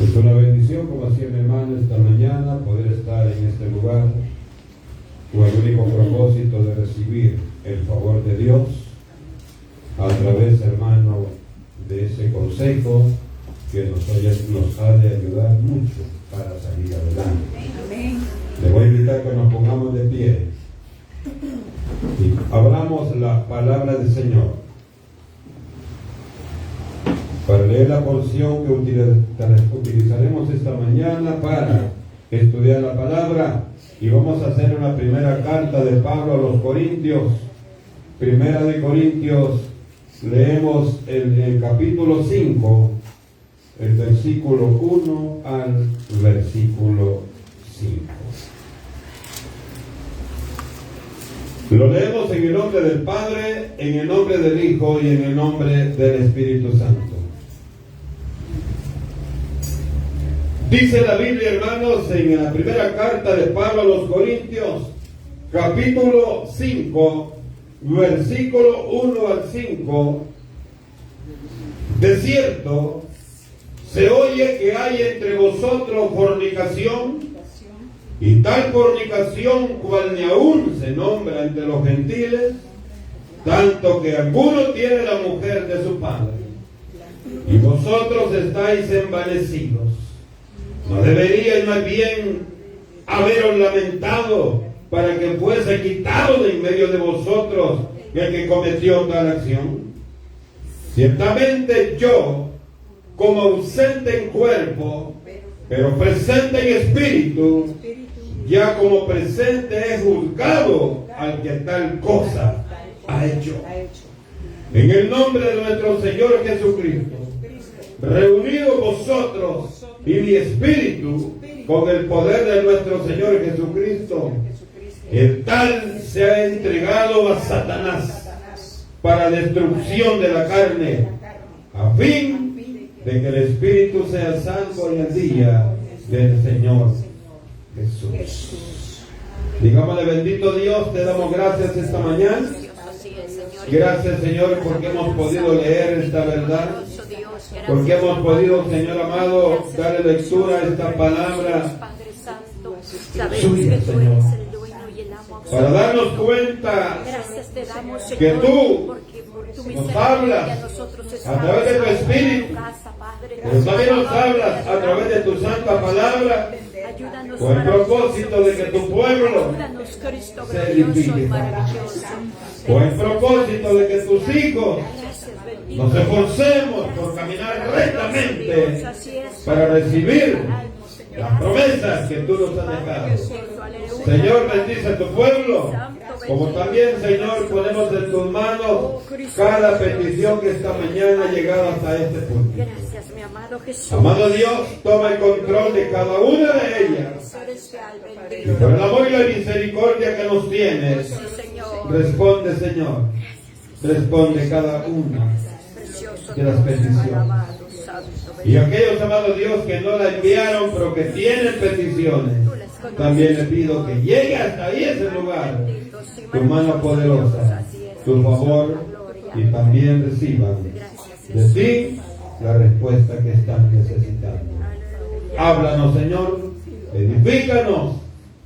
Es una bendición, como siempre, hermano, esta mañana poder estar en este lugar con el único propósito de recibir el favor de Dios a través, hermano, de ese consejo que nos ha de ayudar mucho para salir adelante. Amén. Le voy a invitar que nos pongamos de pie y hablamos la palabra del Señor. Para leer la porción que utilizaremos esta mañana para estudiar la palabra, y vamos a hacer una primera carta de Pablo a los Corintios. Primera de Corintios, leemos el capítulo 5, el versículo 1 al versículo 5. Lo leemos en el nombre del Padre, en el nombre del Hijo y en el nombre del Espíritu Santo. Dice la Biblia, hermanos, en la primera carta de Pablo a los Corintios, capítulo 5, versículo 1 al 5. De cierto, se oye que hay entre vosotros fornicación, y tal fornicación cual ni aún se nombra entre los gentiles, tanto que alguno tiene la mujer de su padre, y vosotros estáis envanecidos. ¿No deberíais más bien haberos lamentado para que fuese quitado de en medio de vosotros el que cometió tal acción? Ciertamente yo, como ausente en cuerpo, pero presente en espíritu, ya como presente he juzgado al que tal cosa ha hecho. En el nombre de nuestro Señor Jesucristo, reunidos vosotros y mi espíritu con el poder de nuestro Señor Jesucristo, el tal se ha entregado a Satanás para destrucción de la carne, a fin de que el espíritu sea salvo en el día del Señor Jesús. Digámosle: bendito Dios, te damos gracias esta mañana. Gracias, Señor, porque hemos podido leer esta verdad, porque hemos podido, Señor amado, darle lectura a esta palabra suya, Señor, para darnos cuenta que tú nos hablas a través de tu Espíritu, pero también nos hablas a través de tu santa palabra, con el propósito de que tu pueblo se edifique, con el propósito de que tus hijos nos esforcemos por caminar rectamente para recibir las promesas que tú nos has dejado. Señor, bendice a tu pueblo, como también, Señor, ponemos en tus manos cada petición que esta mañana ha llegado hasta este punto. Amado Dios, toma el control de cada una de ellas, y por el amor y la misericordia que nos tienes, responde, Señor, responde cada una de las peticiones. Y aquellos, amados Dios, que no la enviaron pero que tienen peticiones, también le pido que llegue hasta ahí ese lugar tu mano poderosa, tu favor, y también reciban de ti la respuesta que están necesitando. Háblanos, Señor, edifícanos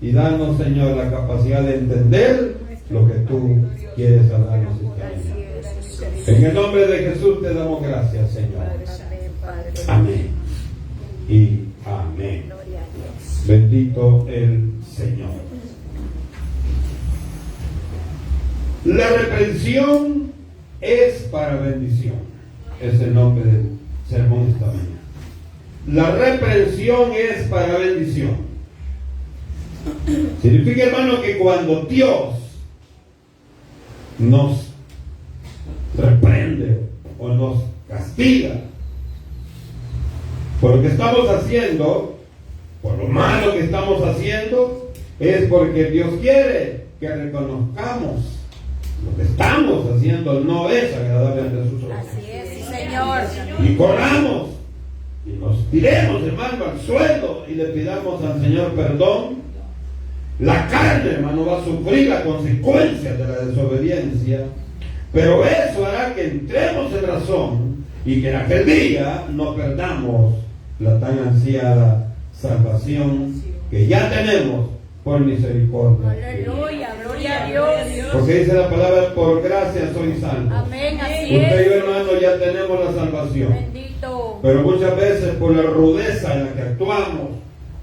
y danos, Señor, la capacidad de entender lo que tú quieres hablarnos esta mañana. En el nombre de Jesús te damos gracias, Señor. Amén y amén. Bendito el Señor. La reprensión es para bendición. Es el nombre del sermón esta mañana. La reprensión es para bendición. Significa, hermano, que cuando Dios nos reprende o nos castiga por lo que estamos haciendo, por lo malo que estamos haciendo, es porque Dios quiere que reconozcamos lo que estamos haciendo no es agradable ante sus ojos. Así es, sí, Señor. Y corramos y nos tiremos, hermano, al suelo y le pidamos al Señor perdón. La carne, hermano, va a sufrir las consecuencias de la desobediencia, pero eso hará que entremos en razón y que en aquel día no perdamos la tan ansiada salvación que ya tenemos por misericordia. Aleluya, gloria a Dios. Porque dice la palabra, por gracia soy salvo. Amén, así Usted y yo, es. hermano, ya tenemos la salvación. Bendito. Pero muchas veces por la rudeza en la que actuamos,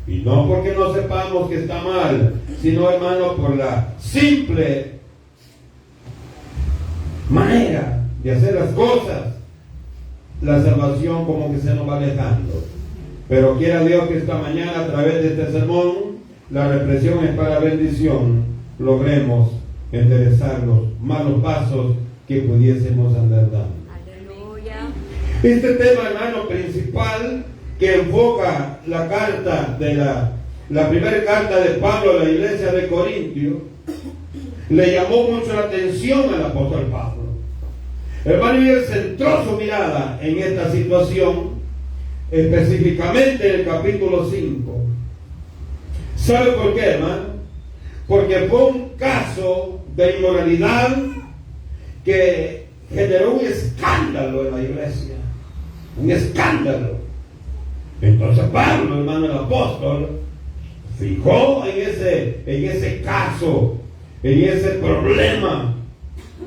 y no porque no sepamos que está mal, sino, hermano, por la simple manera de hacer las cosas, la salvación como que se nos va alejando. Pero quiera Dios que esta mañana, a través de este sermón, la represión es para bendición, logremos enderezar los malos pasos que pudiésemos andar dando. Aleluya. Este tema, hermano, principal que enfoca la carta de la primera carta de Pablo a la iglesia de Corintio, le llamó mucho la atención al apóstol Pablo. Hermano, y él centró su mirada en esta situación, específicamente en el capítulo 5. ¿Sabe por qué, hermano? Porque fue un caso de inmoralidad que generó un escándalo en la iglesia. Un escándalo. Entonces Pablo, hermano, el apóstol, fijó en ese caso, en ese problema,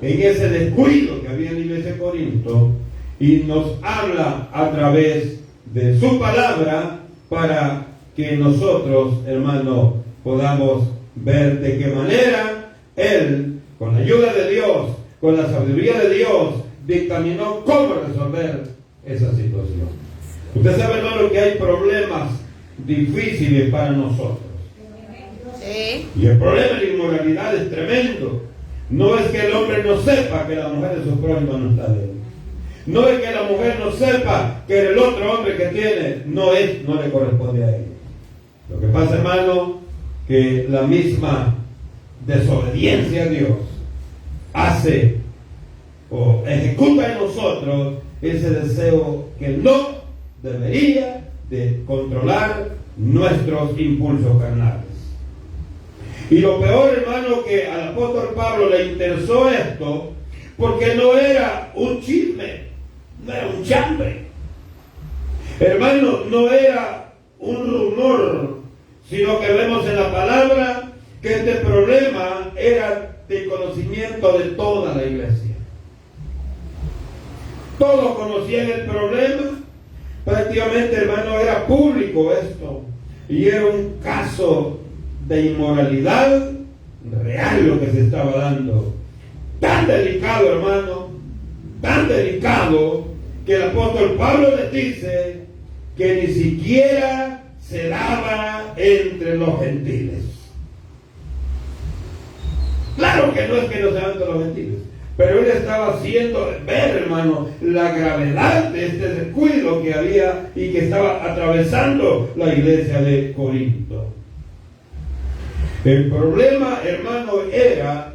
en ese descuido que había en la iglesia de Corinto, y nos habla a través de su palabra para que nosotros, hermano, podamos ver de qué manera él, con la ayuda de Dios, con la sabiduría de Dios, dictaminó cómo resolver esa situación. Usted sabe, hermano, que hay problemas difíciles para nosotros. Sí. Y el problema de la inmoralidad es tremendo. No es que el hombre no sepa que la mujer de su prójimo no está de él. No es que la mujer no sepa que el otro hombre que tiene no le corresponde a ella. Lo que pasa, hermano, que la misma desobediencia a Dios hace o ejecuta en nosotros ese deseo que no debería de controlar nuestros impulsos carnales. Y lo peor, hermano, que al apóstol Pablo le interesó esto, porque no era un chisme, no era un chambre. Hermano, no era un rumor, sino que vemos en la palabra que este problema era de conocimiento de toda la iglesia. Todos conocían el problema. Prácticamente, hermano, era público esto. Y era un caso de inmoralidad real lo que se estaba dando. Tan delicado, hermano, tan delicado, que el apóstol Pablo les dice que ni siquiera se daba entre los gentiles. Claro que no es que no se daban entre los gentiles, pero él estaba haciendo ver, hermano, la gravedad de este descuido que había y que estaba atravesando la iglesia de Corinto. El problema, hermano, era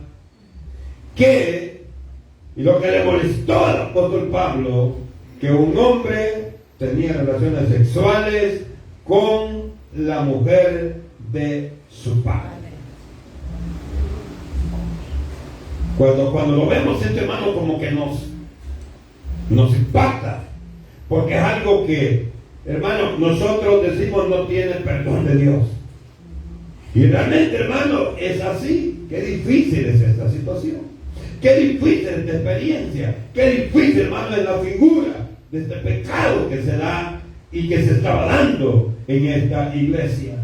que, y lo que le molestó al apóstol Pablo, que un hombre tenía relaciones sexuales con la mujer de su padre. Cuando lo vemos, este, hermano, como que nos impacta, porque es algo que, hermano, nosotros decimos no tiene perdón de Dios. Y realmente, hermano, es así. Qué difícil es esta situación. Qué difícil esta experiencia. Qué difícil, hermano, es la figura de este pecado que se da y que se estaba dando en esta iglesia.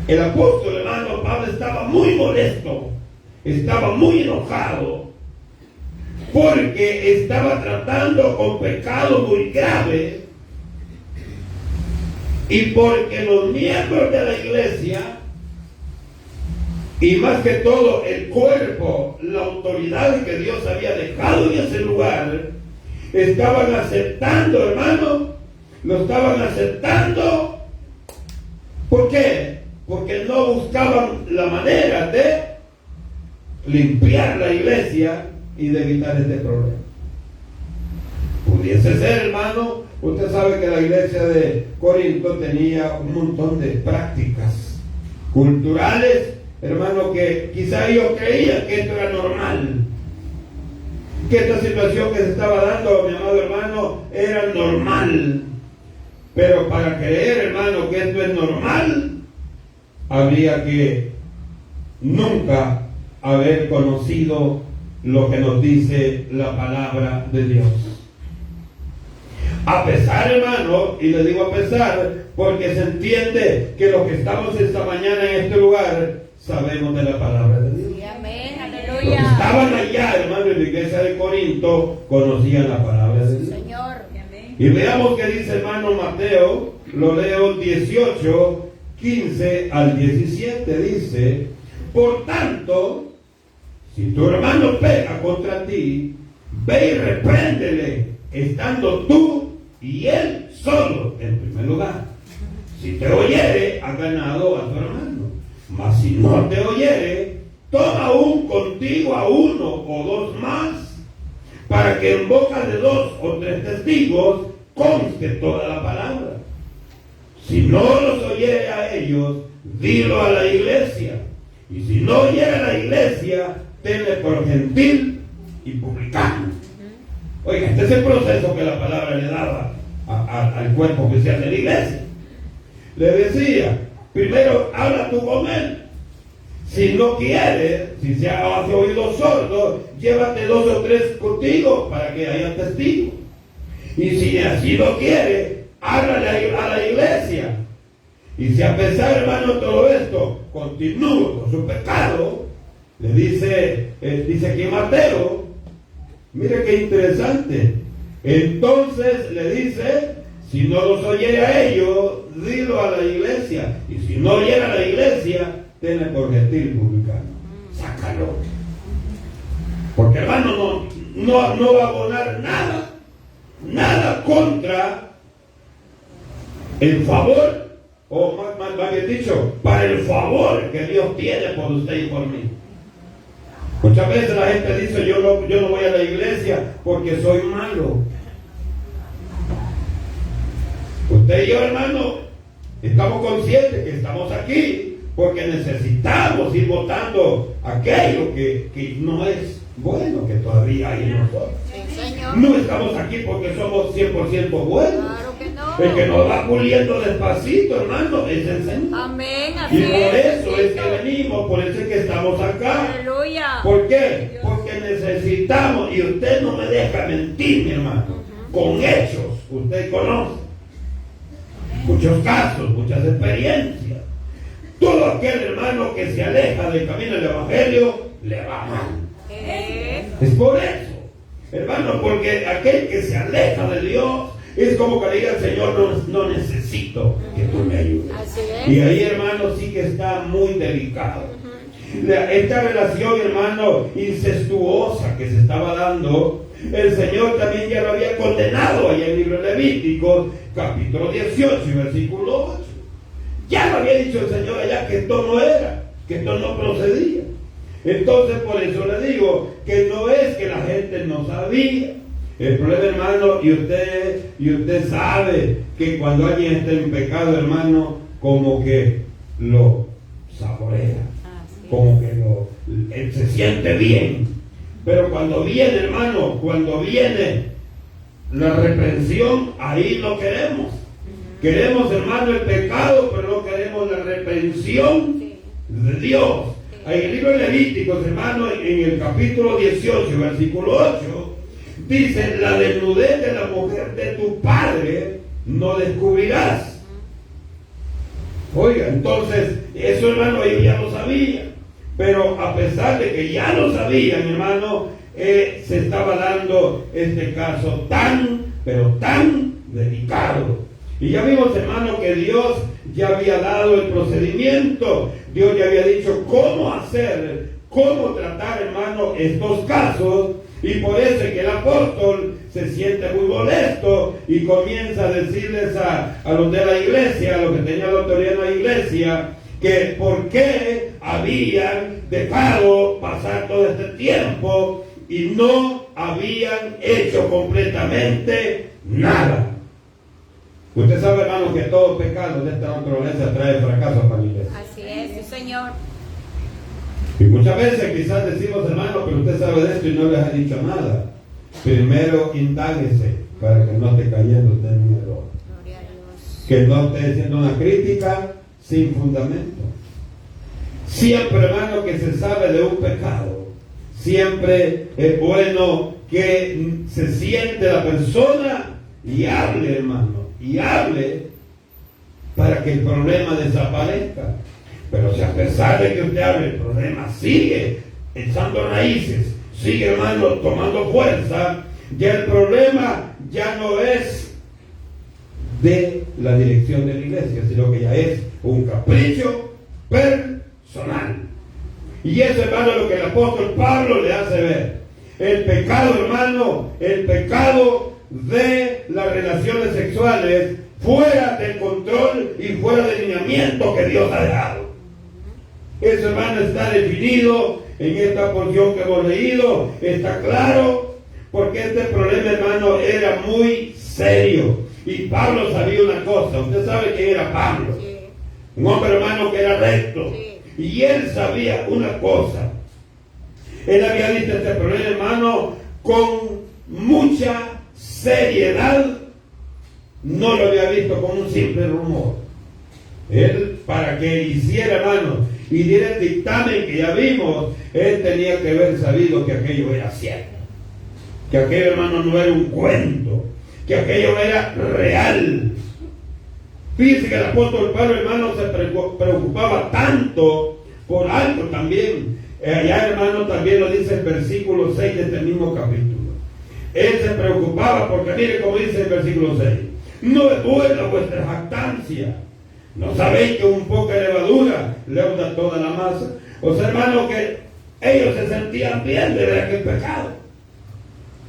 El apóstol, hermano, Pablo estaba muy molesto. Estaba muy enojado. Porque estaba tratando con pecado muy grave. Y porque los miembros de la iglesia, y más que todo el cuerpo, la autoridad que Dios había dejado en ese lugar, estaban aceptando, hermano, lo estaban aceptando. ¿Por qué? Porque no buscaban la manera de limpiar la iglesia y de evitar este problema. Pudiese ser, hermano, usted sabe que la iglesia de Corinto tenía un montón de prácticas culturales, hermano, que quizá ellos creían que esto era normal, que esta situación que se estaba dando, mi amado hermano, era normal. Pero para creer, hermano, que esto es normal, habría que nunca haber conocido lo que nos dice la palabra de Dios. A pesar, hermano, y le digo a pesar, porque se entiende que los que estamos esta mañana en este lugar sabemos de la palabra de Dios. Amén, Los que aleluya. estaban allá, hermano, en la iglesia de Corinto, conocían la palabra de Dios. Señor. Y veamos qué dice, hermano, Mateo, lo leo 18, 15 al 17, dice: por tanto, si tu hermano peca contra ti, ve y repréndele, estando tú y él solo en primer lugar. Si te oyere, has ganado a tu hermano. Mas si no te oyere, toma aún contigo a uno o dos más, para que en boca de 2 o 3 testigos conste toda la palabra. Si no los oyere a ellos, dilo a la iglesia. Y si no oyere a la iglesia, tenle por gentil y publicano. Oiga, este es el proceso que la palabra le daba al cuerpo oficial de la iglesia. Le decía: primero habla tú con él. Si no quieres, si se hace oído sordo, llévate 2 o 3 contigo para que haya testigos. Y si así no quiere, háblale a la iglesia. Y si a pesar, hermano, todo esto continúa con su pecado, le dice aquí en Mateo, mire qué interesante. Entonces le dice: si no los oyere a ellos, dilo a la iglesia. Y si no oyere a la iglesia, tenle por gentil publicano. Sácalo. Porque, hermano, no va a abonar nada contra el favor, o más bien dicho, para el favor que Dios tiene por usted y por mí. Muchas veces la gente dice: yo no voy a la iglesia porque soy malo. Usted y yo, hermano, estamos conscientes que estamos aquí porque necesitamos ir votando aquello que no es bueno, que todavía hay en nosotros. Sí, Señor. No estamos aquí porque somos 100% buenos. Claro que no. El que nos va puliendo despacito, hermano, es el Señor. Amén, Y así por es. eso es que venimos, por eso es que estamos acá. Aleluya. ¿Por qué? Porque necesitamos, y usted no me deja mentir, mi hermano, con hechos. Usted conoce muchos casos, muchas experiencias. Todo aquel hermano que se aleja del camino del evangelio le va mal. Es por eso, hermano, porque aquel que se aleja de Dios es como que le diga al Señor: no necesito que tú me ayudes. Así es. Y ahí, hermano, sí que está muy delicado. Esta relación, hermano, incestuosa que se estaba dando, el Señor también ya lo había condenado allá en el libro de Levítico, capítulo 18, versículo 8. Ya lo había dicho el Señor allá que esto no era, que esto no procedía. Entonces, por eso le digo que no es que la gente no sabía. El problema, hermano, y usted sabe que cuando alguien está en pecado, hermano, como que lo saborea, como que él se siente bien. Pero cuando viene, hermano, cuando viene la reprensión, ahí no queremos. Queremos, hermano, el pecado, pero no queremos la reprensión de Dios. En el libro de Levíticos, hermano, en el capítulo 18, versículo 8, dice: la desnudez de la mujer de tu padre no descubrirás. Oiga, entonces, eso, hermano, ellos ya lo sabían. Pero a pesar de que ya lo sabían, hermano, se estaba dando este caso pero tan delicado. Y ya vimos, hermano, que Dios ya había dado el procedimiento. Dios ya había dicho cómo hacer, cómo tratar, hermano, estos casos. Y por eso es que el apóstol se siente muy molesto y comienza a decirles a los de la iglesia, a los que tenían la autoridad en la iglesia, que por qué habían dejado pasar todo este tiempo y no habían hecho completamente nada. Usted sabe, hermano, que todo pecado de esta naturaleza trae fracaso para la iglesia. Así es, sí, Señor. Y muchas veces quizás decimos: hermano, pero usted sabe de esto y no les ha dicho nada. Primero indáguese para que no esté cayendo usted en un error. Gloria a Dios. Que no esté haciendo una crítica sin fundamento. Siempre, hermano, que se sabe de un pecado, siempre es bueno que se siente la persona y hable, hermano, y hable para que el problema desaparezca. Pero si a pesar de que usted hable, el problema sigue echando raíces, sigue, hermano, tomando fuerza, ya el problema ya no es de la dirección de la iglesia, sino que ya es un capricho personal. Y eso, hermano, es lo que el apóstol Pablo le hace ver. El pecado, hermano, el pecado de las relaciones sexuales fuera del control y fuera del lineamiento que Dios ha dejado. Eso, hermano, está definido en esta porción que hemos leído, está claro, porque este problema, hermano, era muy serio. Y Pablo sabía una cosa. Usted sabe quién era Pablo. Sí. Un hombre, hermano, que era recto. Sí. Y él sabía una cosa. Él había visto este problema, hermano, con mucha seriedad. No lo había visto como un simple rumor. Él, para que hiciera, hermano, y diera el dictamen que ya vimos, él tenía que haber sabido que aquello era cierto. Que aquello, hermano, no era un cuento. Que aquello era real. Fíjense que el apóstol Pablo, hermano, se preocupaba tanto por algo también. Allá, hermano, también lo dice el versículo 6 de este mismo capítulo. Él se preocupaba porque, mire cómo dice el versículo 6. No es buena vuestra jactancia. ¿No sabéis que un poco de levadura leuda toda la masa? O sea, hermano, que ellos se sentían bien de ver aquel pecado.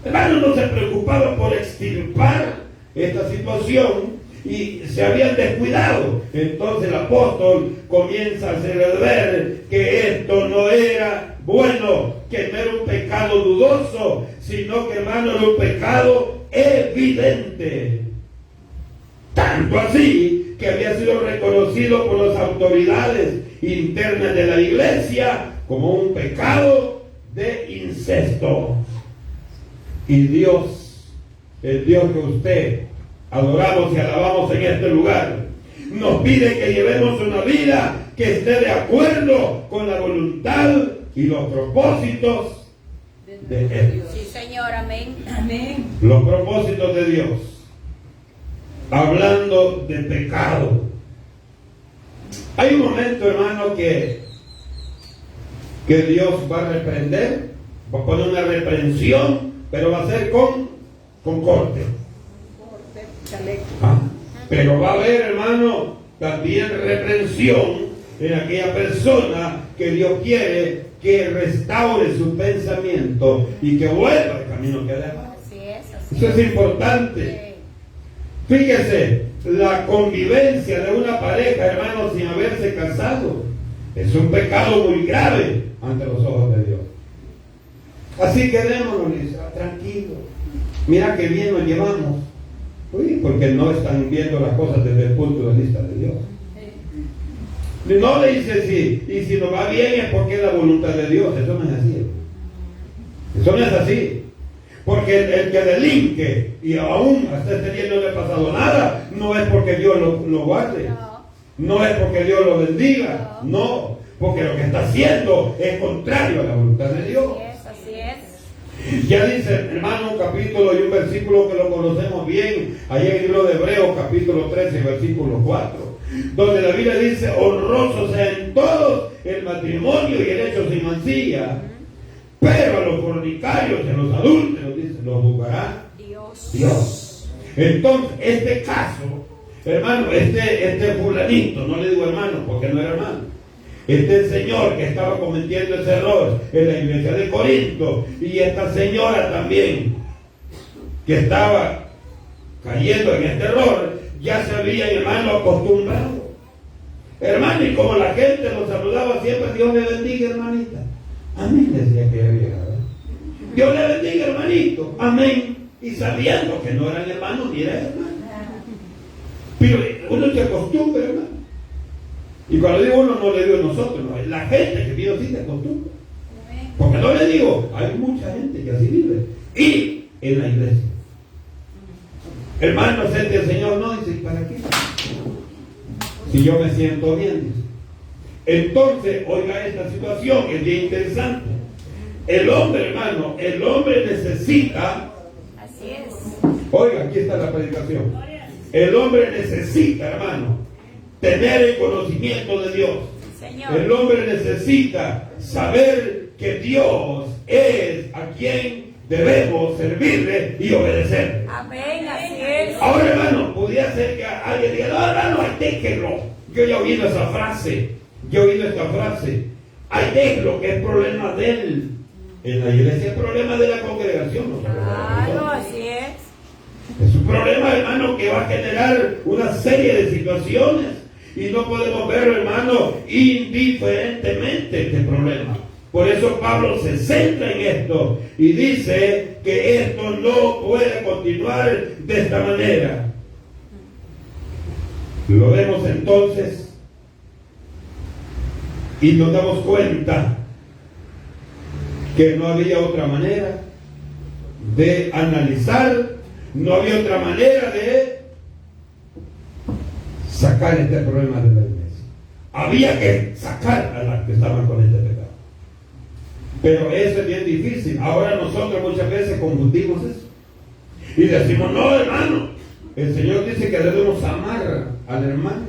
Hermano, no se preocupaba por extirpar esta situación y se habían descuidado. Entonces el apóstol comienza a hacer ver que esto no era bueno, que no era un pecado dudoso, sino que, hermano, era un pecado evidente. Tanto así que había sido reconocido por las autoridades internas de la iglesia como un pecado de incesto. Y Dios, el Dios que usted adoramos y alabamos en este lugar, nos pide que llevemos una vida que esté de acuerdo con la voluntad y los propósitos de Él. Sí, Señor, amén. Amén. Los propósitos de Dios. Hablando de pecado. Hay un momento, hermano, que Dios va a reprender, va a poner una reprensión, pero va a ser con corte. Pero va a haber, hermano, también reprensión en aquella persona que Dios quiere que restaure su pensamiento y que vuelva al camino que dejó. Así es, así Eso es importante. Fíjese, la convivencia de una pareja, hermano, sin haberse casado, es un pecado muy grave ante los ojos de Dios. Así quedémonos, tranquilos. Mira qué bien nos llevamos. Uy, porque no están viendo las cosas desde el punto de vista de Dios. No le dice sí, y si nos va bien es porque es la voluntad de Dios. Eso no es así. Eso no es así. Porque el que delinque y aún hasta este día no le ha pasado nada, no es porque Dios lo guarde. No es porque Dios lo bendiga. No, porque lo que está haciendo es contrario a la voluntad de Dios. Así es. Ya dice, hermano, un capítulo y un versículo que lo conocemos bien, ahí en el libro de Hebreos, capítulo 13, versículo 4, donde la Biblia dice: honroso sea en todos el matrimonio y el hecho sin mancilla, pero a los fornicarios y a los adúlteros, dice, los juzgará Dios. Entonces, este caso, hermano, este fulanito, no le digo hermano porque no era hermano, este señor que estaba cometiendo ese error en la iglesia de Corinto, y esta señora también que estaba cayendo en este error, ya se habían, hermano, acostumbrado. Hermano, y como la gente lo saludaba siempre: Dios le bendiga, hermanita. Amén, decía aquella vieja. Dios le bendiga, hermanito. Amén. Y sabiendo que no eran hermanos ni eran hermanos. Pero uno se acostumbra, hermano. Y cuando digo uno, no le digo nosotros, no, la gente que vive así se acostumbra. Porque no le digo, hay mucha gente que así vive. Y en la iglesia. Hermano, el Señor no dice: ¿para qué? si yo me siento bien. Entonces, oiga esta situación, es bien interesante. El hombre, hermano, el hombre necesita, Así es. oiga, aquí está la predicación. El hombre necesita, hermano, tener el conocimiento de Dios. Señor. El hombre necesita saber que Dios es a quien debemos servirle y obedecer. Amén, así es. Ahora, hermano, podría ser que alguien diga, no, hermano, ahí déjenlo. Yo ya he oído esa frase. Ahí déjenlo, que es problema de él. En la iglesia es problema de la congregación. No Claro, así es. es un problema, hermano, que va a generar una serie de situaciones. Y no podemos verlo, hermano, indiferentemente este problema. Por eso Pablo se centra en esto y dice que esto no puede continuar de esta manera. Lo vemos entonces y nos damos cuenta que no había otra manera de analizar, no había otra manera de sacar este problema de la iglesia. Había que sacar a las que estaban con este pecado. Pero eso es bien difícil. Ahora nosotros muchas veces confundimos eso. Y decimos, no, hermano, el Señor dice que debemos amar al hermano.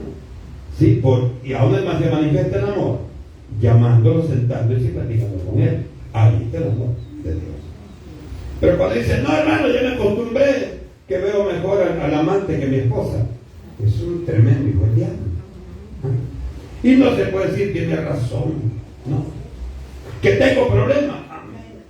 Sí, y aún es más se manifiesta el amor, llamándolo, sentándose y platicando con él. Ahí está el amor de Dios. Pero cuando dice, no, hermano, yo me acostumbré que veo mejor al amante que mi esposa. Es un tremendo hijo del diablo. Y no se puede decir, tiene razón. No. Que tengo problemas. Amén.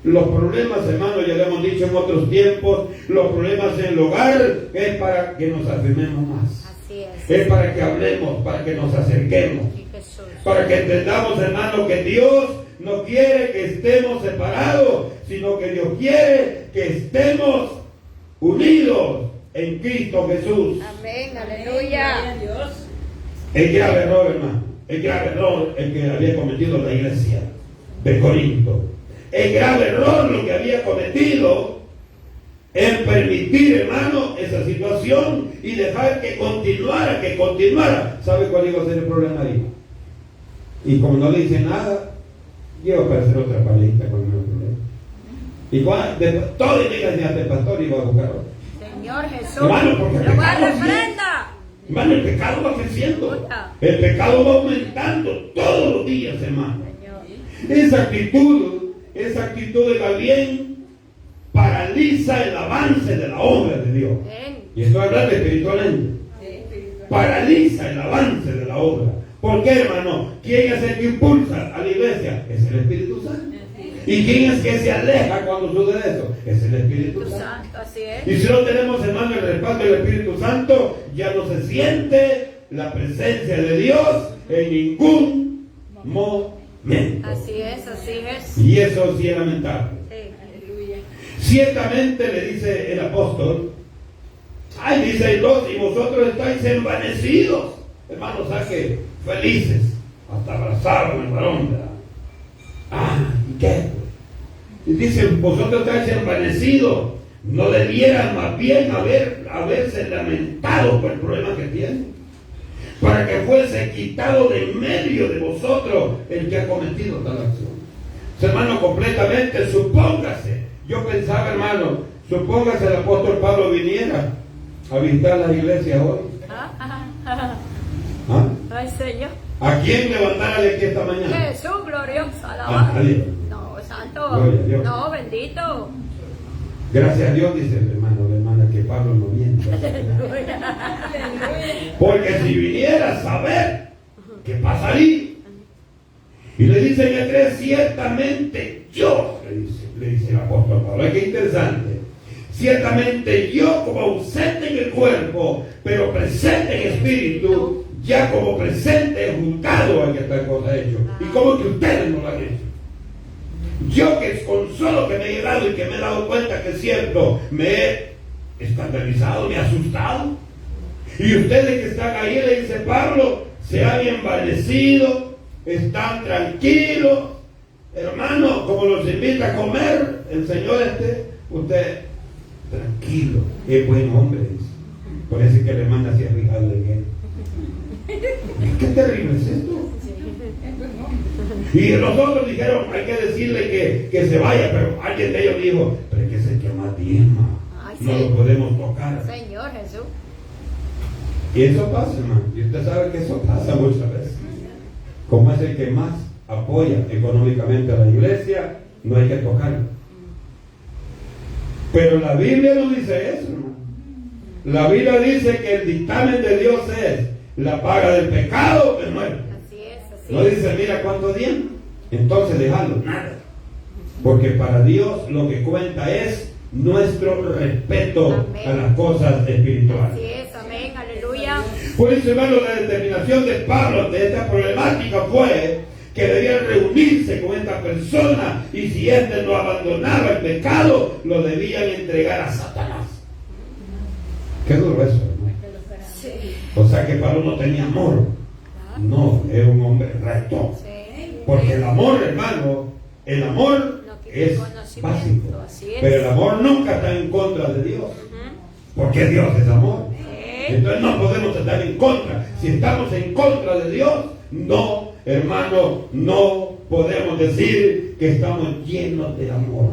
Los problemas, hermano, ya lo hemos dicho en otros tiempos, los problemas en el hogar es para que nos afirmemos más. Así es. Es para que hablemos, para que nos acerquemos. Y Jesús. Para que entendamos, hermano, que Dios no quiere que estemos separados, sino que Dios quiere que estemos unidos en Cristo Jesús. Amén, aleluya. El grave error, hermano, el grave error el que había cometido la iglesia de Corinto. El grave error lo que había cometido en permitir, hermano, esa situación y dejar que continuara. ¿Sabe cuál iba a ser el problema ahí? Y como no le dice nada, iba a aparecer otra palita con el problema. Y después, todo el día del pastor iba a buscar otro. Señor Jesús. Hermano, porque el ¡Lo pecado refrenda! Hermano, el pecado va creciendo. El pecado va aumentando todos los días, hermano. Señor. Esa actitud de Gabriel paraliza el avance de la obra de Dios. Amén. Y estoy hablando espiritualmente. Paraliza el avance de la obra. ¿Por qué, hermano? ¿Quién es el que impulsa a la iglesia? Es el Espíritu Santo. ¿Y quién es que se aleja cuando sucede eso? Es el Espíritu Santo. Así es. Y si no tenemos, hermano, el respaldo del Espíritu Santo, ya no se siente la presencia de Dios en ningún momento. Así es. Y eso sí es lamentable. Sí, aleluya. Ciertamente le dice el apóstol, dice el 2, y vosotros estáis envanecidos, hermanos, que felices, hasta abrazaron al varón, ¿verdad? ¿Y qué? Y dice, vosotros estáis envanecidos, no debieran más bien haberse lamentado por el problema que tienen, para que fuese quitado de en medio de vosotros el que ha cometido tal acción. Hermano, completamente, supóngase, yo pensaba, hermano, supóngase el apóstol Pablo viniera a visitar la iglesia hoy. Ay, Señor. ¿A quién levantara de aquí esta mañana? Jesús, glorioso, alabado. No, santo. Gloria a Dios. No, bendito. Gracias a Dios, dice el hermano, la hermana, que Pablo no miente. Porque si viniera a saber qué pasaría. Y le dice en el 3, ciertamente yo, le dice el apóstol Pablo. Es que interesante. Ciertamente yo, como ausente en el cuerpo, pero presente en espíritu, ya como presente he juzgado a que tal cosa ha hecho. Y como que ustedes no lo han hecho. Yo que con solo que me he llegado y que me he dado cuenta que es cierto, me he escandalizado, me he asustado. Y ustedes que están ahí, le dice Pablo, se han envanecido, están tranquilos. Hermano, como los invita a comer el Señor usted tranquilo, es buen hombre, dice. Por eso es que le manda así a fijarle en él. terrible es esto. Y los otros dijeron, hay que decirle que se vaya, pero alguien de ellos dijo, pero es que es el que más diezma, no lo podemos tocar. Señor Jesús. Y eso pasa, hermano, y usted sabe que eso pasa muchas veces. Como es el que más apoya económicamente a la iglesia, no hay que tocarlo. Pero la Biblia no dice eso, hermano. La Biblia dice que el dictamen de Dios es la paga del pecado es muerte. Así es. No dice, mira cuánto diezma, entonces déjalo, nada. Porque para Dios lo que cuenta es nuestro respeto a las cosas espirituales. Así es, amén, aleluya. Por eso, hermano, la determinación de Pablo de esta problemática fue que debían reunirse con esta persona y si éste no abandonaba el pecado, lo debían entregar a Satanás. Qué duro eso, hermano. Sí. O sea que Pablo no tenía amor. No, era un hombre recto. Sí. Porque el amor, hermano, el amor es básico. Pero el amor nunca está en contra de Dios. Porque Dios es amor. Entonces no podemos estar en contra. Si estamos en contra de Dios, no, hermano, no podemos decir que estamos llenos de amor.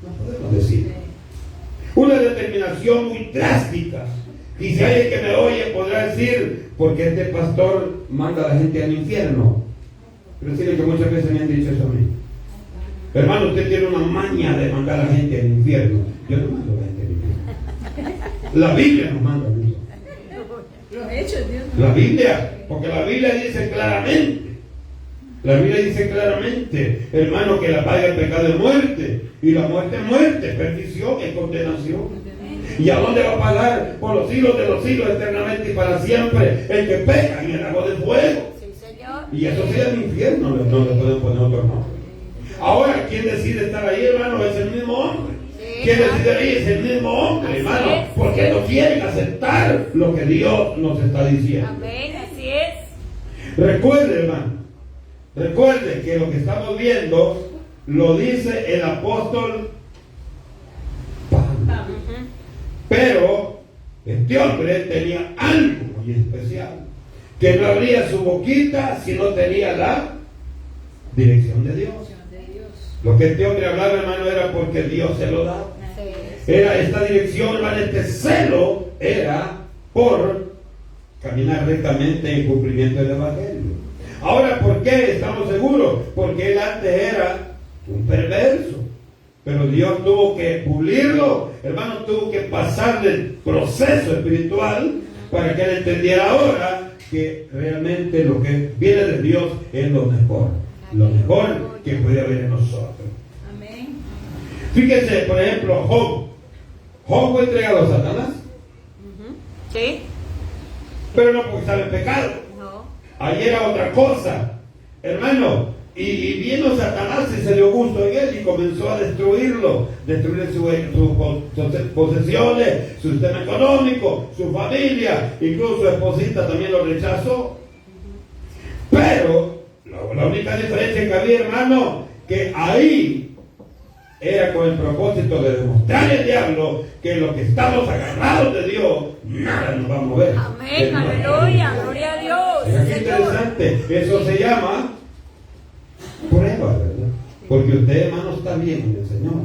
No podemos decir. Una determinación muy drástica. Y si alguien que me oye podrá decir, porque este pastor manda a la gente al infierno. Pero decirle que muchas veces me han dicho eso a mí. Hermano, usted tiene una maña de mandar a la gente al infierno. Yo no mando a la gente al infierno. La Biblia nos manda a Dios. La Biblia, porque la Biblia dice claramente, hermano, que la paga del pecado es muerte, y la muerte es muerte, perdición es condenación. ¿Y a dónde va a pagar? Por los siglos de los siglos, eternamente y para siempre, el que peca en el lago de fuego. Sí, Señor. Y eso sí es el infierno, no le pueden poner otro nombre. Ahora, ¿quién decide estar ahí, hermano? Es el mismo hombre. ¿Quién decide ahí? Es el mismo hombre, hermano, porque no quieren aceptar lo que Dios nos está diciendo. Amén, así es. Recuerde, hermano, recuerde que lo que estamos viendo lo dice el apóstol Pablo. Pero este hombre tenía algo muy especial, que no abría su boquita si no tenía la dirección de Dios. Lo que este hombre hablaba, hermano, era porque Dios se lo daba. Era esta dirección, hermano, este celo era por caminar rectamente en cumplimiento del Evangelio. Ahora, ¿por qué estamos seguros? Porque él antes era un perverso. Pero Dios tuvo que pulirlo, hermano, tuvo que pasar del proceso espiritual para que él entendiera ahora que realmente lo que viene de Dios es lo mejor que puede haber en nosotros. Amén. Fíjense, por ejemplo, Job fue entregado a Satanás. Sí. Pero no porque estaba en pecado. No. Ahí era otra cosa, hermano. Y vino Satanás y se dio gusto en él y comenzó a destruirlo, destruir sus posesiones, su sistema económico, su familia, incluso su esposita también lo rechazó. Pero la única diferencia que había, hermano, que ahí era con el propósito de demostrar al diablo que lo que estamos agarrados de Dios, nada nos va a mover. Amén, aleluya, gloria a Dios. Es aquí interesante, eso se llama prueba, ¿verdad? Porque usted, hermano, está bien en el Señor.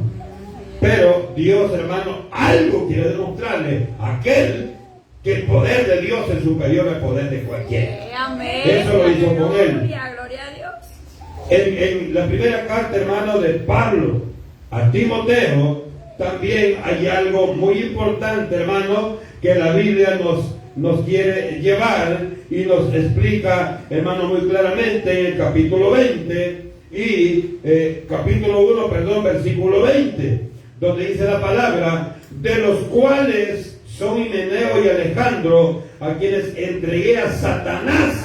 Pero Dios, hermano, algo quiere demostrarle a aquel que el poder de Dios es superior al poder de cualquiera. Amén. Eso lo hizo con él. Gloria a Dios. En la primera carta, hermano, de Pablo a Timoteo, también hay algo muy importante, hermano, que la Biblia nos quiere llevar y nos explica, hermano, muy claramente en el capítulo 20 y capítulo 1, versículo 20, donde dice la palabra, de los cuales son Himeneo y Alejandro, a quienes entregué a Satanás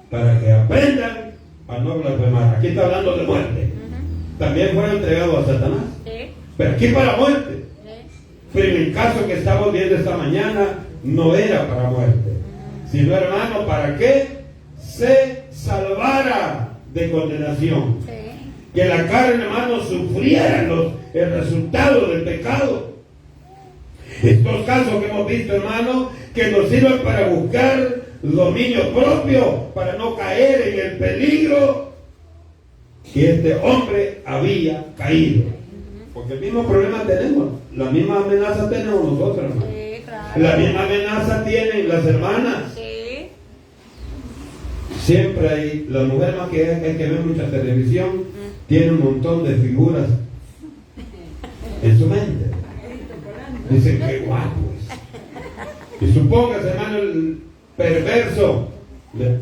para que aprendan a no blasfemar. Aquí está hablando de muerte. También fueron entregados a Satanás. Pero aquí para muerte. Pero en el caso que estamos viendo esta mañana, no era para muerte, sino, hermano, para que se salvara de condenación. Que la carne, hermano, sufriera el resultado del pecado. Estos casos que hemos visto, hermano, que nos sirven para buscar dominio propio para no caer en el peligro que este hombre había caído. Porque el mismo problema tenemos, la misma amenaza tenemos nosotros, hermano. Sí, claro. La misma amenaza tienen las hermanas. Sí. Siempre hay, la mujer más que es que ve mucha televisión, tiene un montón de figuras en su mente. Dicen que guapo es. Y supóngase, hermano, el perverso le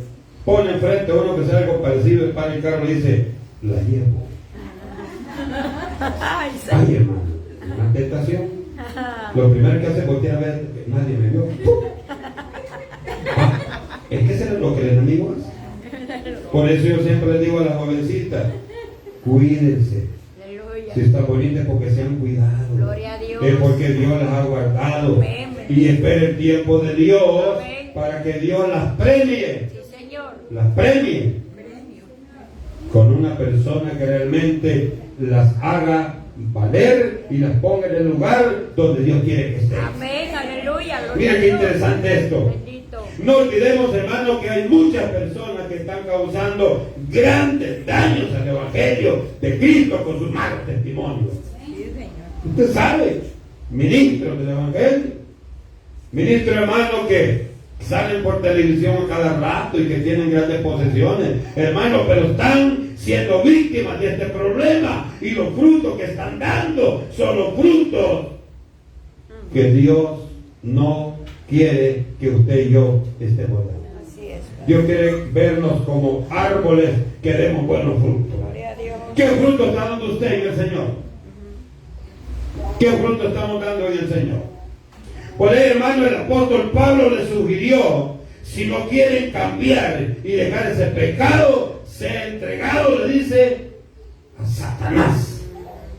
pone enfrente a uno que sea algo parecido, para el carro y dice, la llevo. Ay, Ay, hermano, una tentación. Lo primero que hace es voltear a ver que nadie me vio. Es que eso es lo que el enemigo hace. Por eso yo siempre le digo a las jovencitas, cuídense. Aleluya. Si están bonitas es porque se han cuidado. Gloria a Dios. Es porque Dios las ha guardado. Amén. Y espera el tiempo de Dios Amén. para que Dios las premie. Sí, Señor. Las premie con una persona que realmente las haga valer y las ponga en el lugar donde Dios quiere que estén. Amén. Aleluya. Gloria Mira a qué Dios. interesante esto. Bendito. No olvidemos, hermano, que hay muchas personas que están causando grandes daños al Evangelio de Cristo con sus malos testimonios. Usted sabe, ministros del Evangelio, ministros, hermano, que salen por televisión a cada rato y que tienen grandes posesiones, hermano, pero están siendo víctimas de este problema y los frutos que están dando son los frutos que Dios no quiere que usted y yo estemos dando. Así es. Dios quiere vernos como árboles que demos buenos frutos. Gloria a Dios. ¿Qué fruto está dando usted en el Señor? ¿Qué fruto estamos dando en el Señor? Por ahí, hermano, el apóstol Pablo le sugirió, si no quieren cambiar y dejar ese pecado, sea entregado, le dice, a Satanás.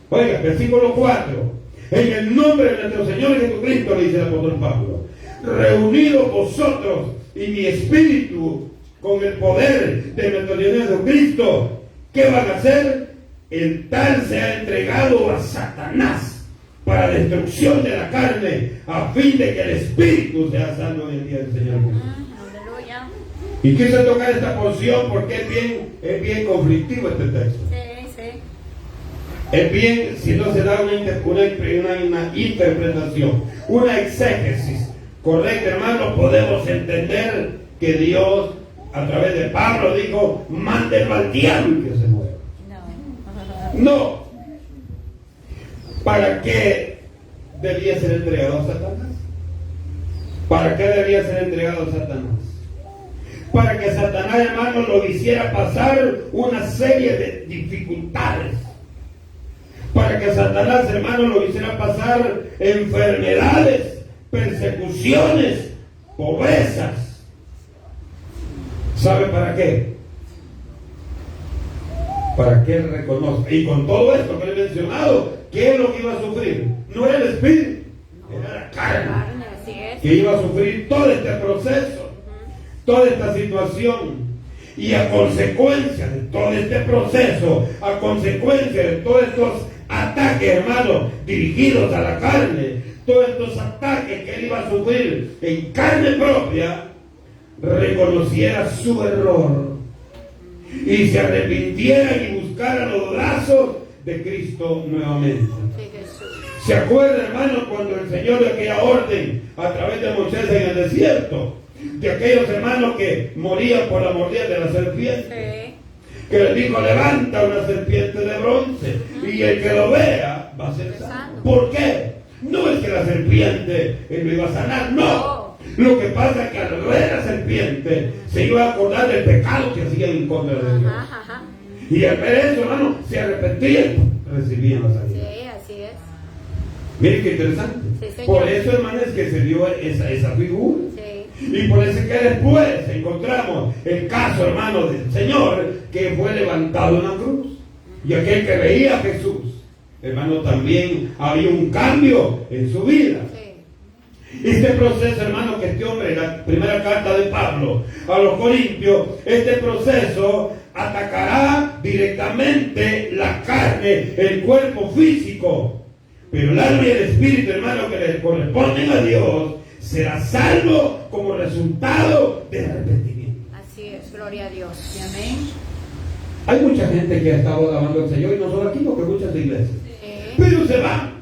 Oiga, versículo 4. En el nombre de nuestro Señor Jesucristo, le dice el apóstol Pablo, reunidos vosotros y mi espíritu con el poder de nuestro Señor Jesucristo, ¿qué van a hacer? El tal sea entregado a Satanás para destrucción de la carne, a fin de que el espíritu sea salvo en el día del Señor Jesús. Aleluya. Y quise tocar esta porción porque es bien conflictivo este texto. Sí, sí. Es bien, si no se da una interpretación, una exégesis correcta, hermano, podemos entender que Dios, a través de Pablo, dijo, mándenlo al diablo y que se mueva. No. ¿Para qué debía ser entregado a Satanás? ¿Para qué debía ser entregado a Satanás? Para que Satanás, hermano, lo hiciera pasar una serie de dificultades. Para que Satanás, hermano, lo hiciera pasar enfermedades, persecuciones, pobrezas. ¿Sabe para qué? Para que él reconozca. Y con todo esto que le he mencionado, ¿qué es lo que iba a sufrir? No era el espíritu, era la carne. Así es. Que iba a sufrir todo este proceso, toda esta situación. Y a consecuencia de todo este proceso, a consecuencia de todos estos ataques, hermanos, dirigidos a la carne, todos estos ataques que él iba a sufrir en carne propia, reconociera su error y se arrepintieran y buscaran los brazos de Cristo nuevamente. Sí, Jesús. ¿Se acuerda, hermano, cuando el Señor dio aquella orden a través de Moisés en el desierto? De aquellos hermanos que morían por la mordida de la serpiente. Sí. Que le dijo, levanta una serpiente de bronce y el que lo vea va a ser sano. ¿Por qué? No es que la serpiente lo iba a sanar, no. Lo que pasa es que al ver la serpiente se iba a acordar del pecado que hacían en contra de Dios. Ajá. Y al ver eso, hermano, se arrepentían, recibían la sanidad. Sí, así es. Miren qué interesante. Sí, señor. Por eso, hermano, es que se dio esa figura. Sí. Y por eso es que después encontramos el caso, hermano, del Señor que fue levantado en la cruz. Y aquel que veía a Jesús, hermano, también había un cambio en su vida. Sí. Este proceso, hermano, que este hombre, la primera carta de Pablo a los Corintios, este proceso atacará directamente la carne, el cuerpo físico. Pero el alma y el espíritu, hermano, que le corresponden a Dios, será salvo como resultado del arrepentimiento. Así es, gloria a Dios. Amén. Hay mucha gente que ha estado alabando al Señor, y no solo aquí, porque muchas iglesias. Pero se van.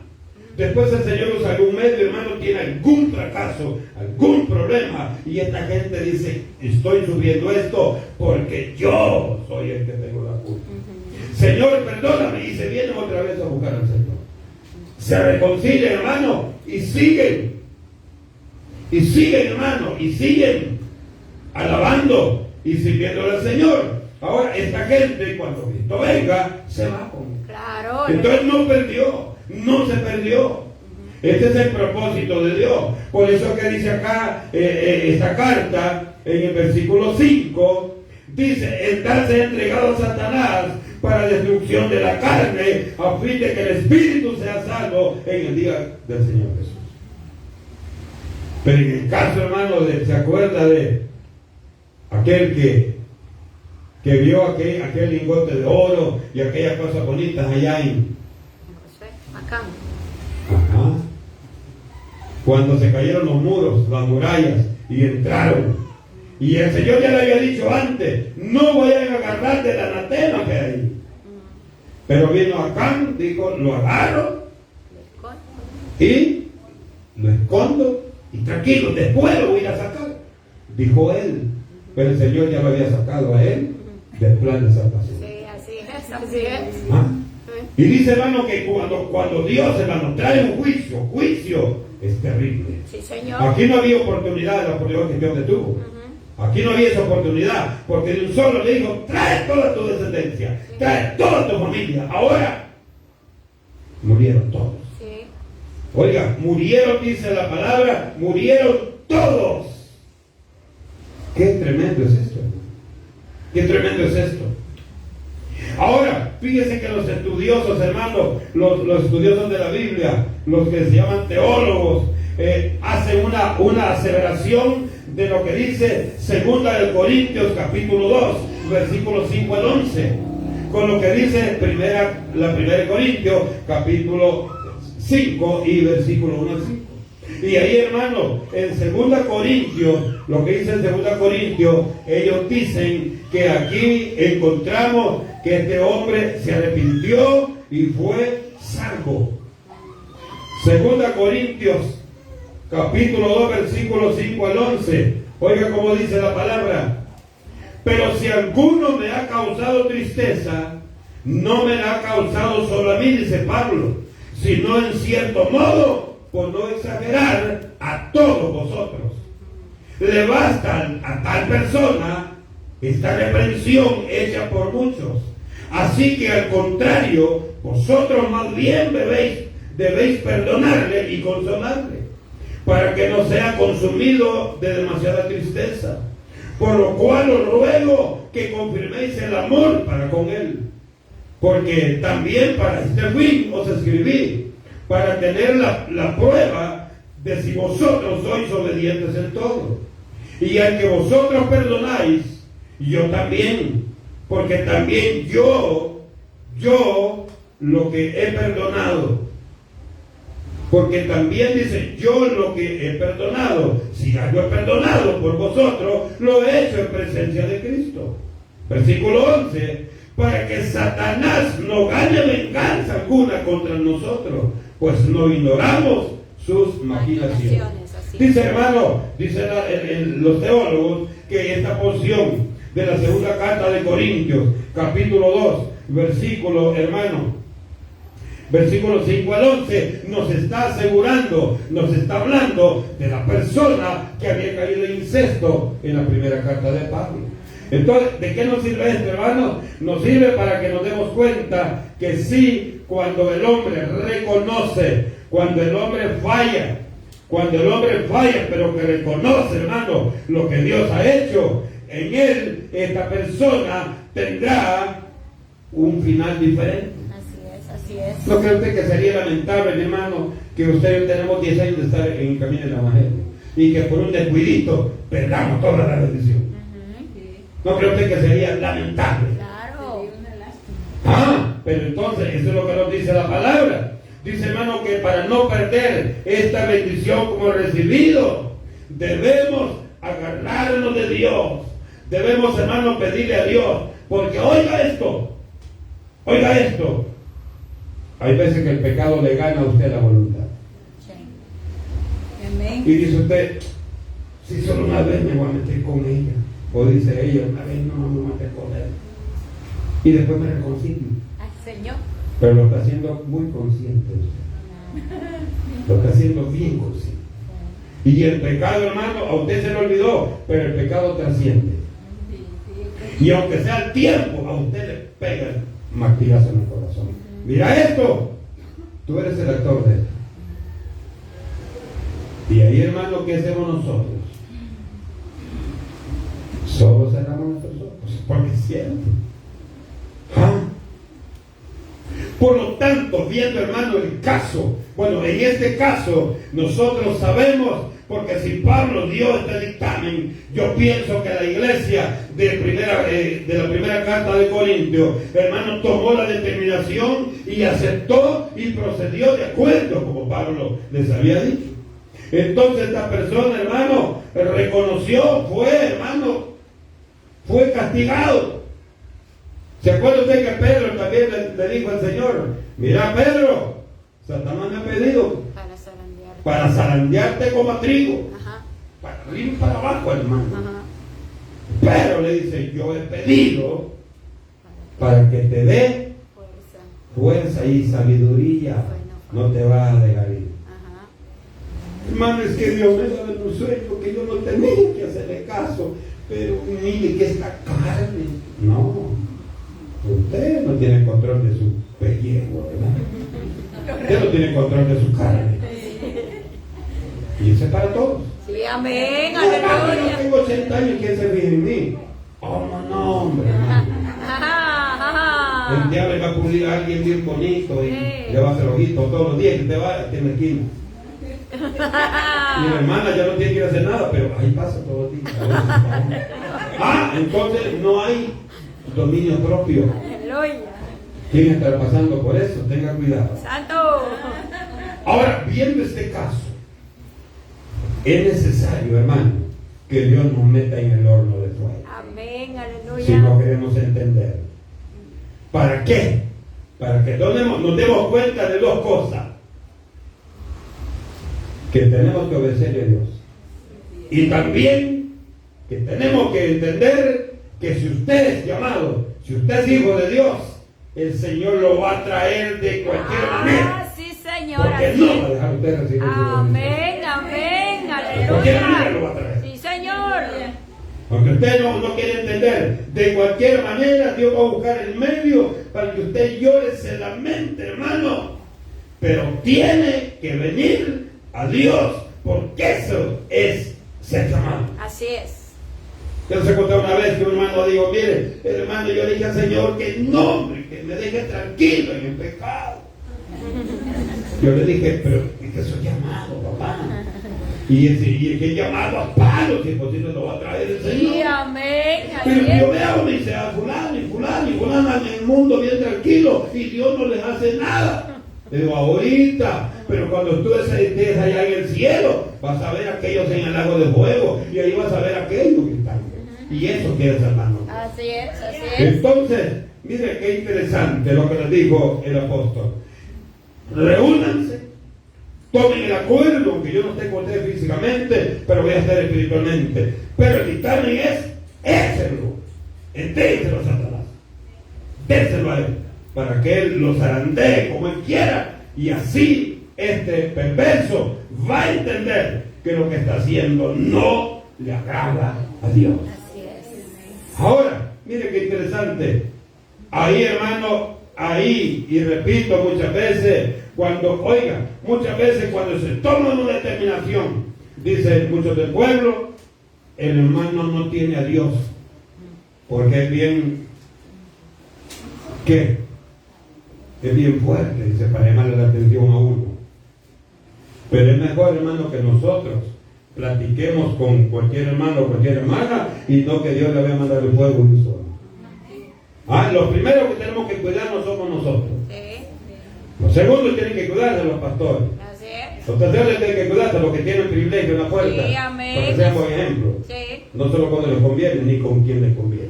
Después el Señor usa algún medio, hermano, tiene algún fracaso, algún problema, y esta gente dice, estoy sufriendo esto porque yo soy el que tengo la culpa. Señor, perdóname, y se vienen otra vez a buscar al Señor. Se reconcilian, hermano, y siguen, hermano, y siguen alabando y sirviendo al Señor. Ahora, esta gente, cuando Cristo venga, se va con él. Claro. Entonces no se perdió. Este es el propósito de Dios. Por eso que dice acá, esta carta, en el versículo 5, dice, el tal se ha entregado a Satanás para destrucción de la carne, a fin de que el espíritu sea salvo en el día del Señor Jesús. Pero en el caso, hermano, ¿se acuerda de aquel que vio aquel lingote de oro y aquellas cosas bonitas allá en Acá? Ajá. Cuando se cayeron los muros, las murallas, y entraron. Y el Señor ya le había dicho antes, no vayan a agarrar del anatema que hay ahí. Pero vino Acán, dijo, lo agarro y lo escondo y tranquilo, después lo voy a sacar. Dijo él, pero el Señor ya lo había sacado a él del plan de salvación. Sí, así es. ¿Ah? Y dice, hermano, que cuando Dios, hermano, trae un juicio es terrible. Sí, Señor. Aquí no había oportunidad, la oportunidad que Dios le tuvo. Aquí no había esa oportunidad, porque de un solo le dijo, trae toda tu descendencia, trae toda tu familia. Ahora, murieron todos. Sí. Oiga, murieron, dice la palabra, murieron todos. Qué tremendo es esto. Qué tremendo es esto. Ahora, fíjese que los estudiosos, hermanos, los estudiosos de la Biblia, los que se llaman teólogos, hacen una aseveración de lo que dice 2 de Corintios capítulo 2, versículos 5 al 11, con lo que dice la primera de Corintios capítulo 5 y versículo 1 al 5. Y ahí, hermano, en 2 Corintios, lo que dice en 2 Corintios, ellos dicen que aquí encontramos que este hombre se arrepintió y fue salvo. 2 Corintios, capítulo 2, versículos 5 al 11. Oiga cómo dice la palabra. Pero si alguno me ha causado tristeza, no me la ha causado solo a mí, dice Pablo, sino en cierto modo, por no exagerar, a todos vosotros. Le basta a tal persona esta reprensión hecha por muchos. Así que al contrario, vosotros más bien debéis perdonarle y consolarle, para que no sea consumido de demasiada tristeza. Por lo cual os ruego que confirméis el amor para con él, porque también para este fin os escribí, para tener la prueba de si vosotros sois obedientes en todo. Y al que vosotros perdonáis, yo también, porque también yo lo que he perdonado, porque también dice, yo lo que he perdonado, si algo he perdonado por vosotros, lo he hecho en presencia de Cristo. Versículo 11, para que Satanás no gane venganza alguna contra nosotros, pues no ignoramos sus maquinaciones. Dice, hermano, dicen los teólogos, que esta porción de la segunda carta de Corintios, capítulo 2, versículo 5 al 11, nos está asegurando, nos está hablando de la persona que había caído en incesto en la primera carta de Pablo. Entonces, ¿de qué nos sirve esto, hermano? Nos sirve para que nos demos cuenta que sí, cuando el hombre reconoce, cuando el hombre falla, pero que reconoce, hermano, lo que Dios ha hecho en él, esta persona tendrá un final diferente. Así es. ¿No cree usted que sería lamentable, mi hermano, que usted y yo tenemos 10 años de estar en el camino del Evangelio y que por un descuidito perdamos toda la bendición? ¿No cree usted que sería lamentable? Claro. Pero entonces, eso es lo que nos dice la palabra. Dice, hermano, que para no perder esta bendición como recibido, debemos agarrarnos de Dios. Debemos, hermano, pedirle a Dios. Porque oiga esto. Hay veces que el pecado le gana a usted la voluntad. Amén. Y dice usted, si solo una vez me voy a meter con ella. O dice ella, una vez no me voy a meter con él. Y después me reconcilio. Al Señor. Pero lo está haciendo muy consciente usted. Lo está haciendo bien consciente. Y el pecado, hermano, a usted se le olvidó, pero el pecado trasciende. Y aunque sea el tiempo, a usted le pega el martillazo en el corazón. Mira esto, tú eres el actor de esto. Y ahí, hermano, ¿qué hacemos nosotros? Solo cerramos nuestros ojos, porque es cierto. Por lo tanto, viendo, hermano, el caso, bueno, en este caso nosotros sabemos, porque si Pablo dio este dictamen, yo pienso que la iglesia de la primera carta de Corintios, hermano, tomó la determinación y aceptó y procedió de acuerdo como Pablo les había dicho. Entonces esta persona, hermano, reconoció, fue castigado. ¿Se acuerda usted que Pedro también le dijo al Señor, mira Pedro, Satanás me ha pedido para zarandearte como a trigo, para arriba y para abajo, hermano. Pero le dice, yo he pedido para que te dé fuerza y sabiduría, no te va a dejar ir. Hermano, es que Dios me daba en un sueño que yo no tenía que hacerle caso, pero mire que es la carne. No, usted no tiene control de su pellejo, ¿verdad? Usted no tiene control de su carne. Y eso es para todos. Sí, amén, aleluya. Yo tengo 80 años, ¿quién se fija en mí? Oh, no, hombre. El diablo va a pulir a alguien bien bonito y le va a hacer ojitos todos los días que te vaya, tiene esquina. Mi hermana ya no tiene que ir a hacer nada, pero ahí pasa todo el día. Entonces no hay dominio propio. Aleluya. ¿Quién estará pasando por eso? Tenga cuidado. Santo. Ahora, viendo este caso, es necesario, hermano, que Dios nos meta en el horno de fuego. Amén, aleluya. Si no queremos entender. ¿Para qué? Para que nos demos cuenta de dos cosas. Que tenemos que obedecerle a Dios. Y también que tenemos que entender que si usted es llamado, si usted es hijo de Dios, el Señor lo va a traer de cualquier manera. Sí, Señor. Porque así. no va a dejar usted recibir. Amén, amén, De cualquier manera aleluya. lo va a traer. Sí, Señor. Aunque usted no quiere entender, de cualquier manera Dios va a buscar el medio para que usted llore, se lamente, hermano. Pero tiene que venir a Dios, porque eso es ser llamado. Así es. Yo se conté una vez que un hermano dijo, mire, hermano, yo le dije al Señor que no, hombre, que me deje tranquilo en el pecado. Yo le dije, pero es que soy llamado, papá. Y el que llamado a palos, si es posible, lo va a traer el Señor. Sí, amén. Pero Así yo es. veo, me dice, a fulano y fulana en el mundo bien tranquilo y Dios no les hace nada. Le digo, ahorita, pero cuando tú estés allá en el cielo, vas a ver a aquellos en el lago de fuego y ahí vas a ver a aquellos que están. Y eso que es, hermano. Así es, así es. Entonces, mire qué interesante lo que les dijo el apóstol. Reúnanse, tomen el acuerdo, aunque yo no esté con ustedes físicamente, pero voy a estar espiritualmente. Pero el dictamen es, échenlo, entréguenselo a Satanás, déselo a él, para que él los zarandee como él quiera, y así este perverso va a entender que lo que está haciendo no le agrada a Dios. Así es. Ahora, mire qué interesante. Ahí, hermano, ahí, y repito muchas veces, muchas veces cuando se toma una determinación, dice muchos del pueblo, el hermano no tiene a Dios, porque es bien, ¿qué? Es bien fuerte, dice, para llamarle la atención a uno. Pero es mejor, hermano, que nosotros platiquemos con cualquier hermano o cualquier hermana y no que Dios le vaya a mandar el fuego un solo. Los primeros que tenemos que cuidarnos somos nosotros. Sí. Los segundos tienen que cuidarse los pastores. Así es. Los terceros tienen que cuidarse porque tienen privilegio en la puerta. Sí, amén. Para que sean buen ejemplo. Sí. No solo cuando les conviene, ni con quién les conviene.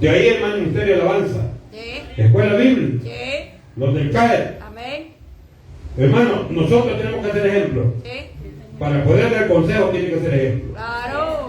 De ahí el ministerio de alabanza. Sí. Escuela bíblica. Sí. Los del CAE. Amén. Hermano, nosotros tenemos que hacer ejemplo. Sí. Para poder dar consejo tiene que ser ejemplo. Claro.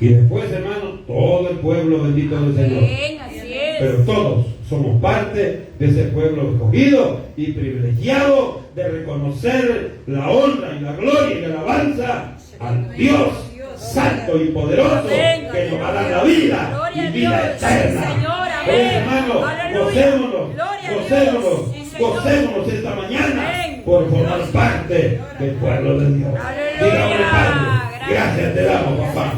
Y después, hermano, todo el pueblo bendito del Señor. Amén, así es. Pero todos somos parte de ese pueblo escogido y privilegiado de reconocer la honra y la gloria y la alabanza al Dios santo y poderoso Amén, que nos va a dar la vida gloria y a vida Dios, eterna. sí, Señor, amén. Pues, hermano, Aleluya. gocémonos, Gloria a Dios, gocémonos, sí, Señor. gocémonos esta mañana Amén. por formar parte del pueblo de Dios. Aleluya. Digámosle, Padre, gracias te damos, papá.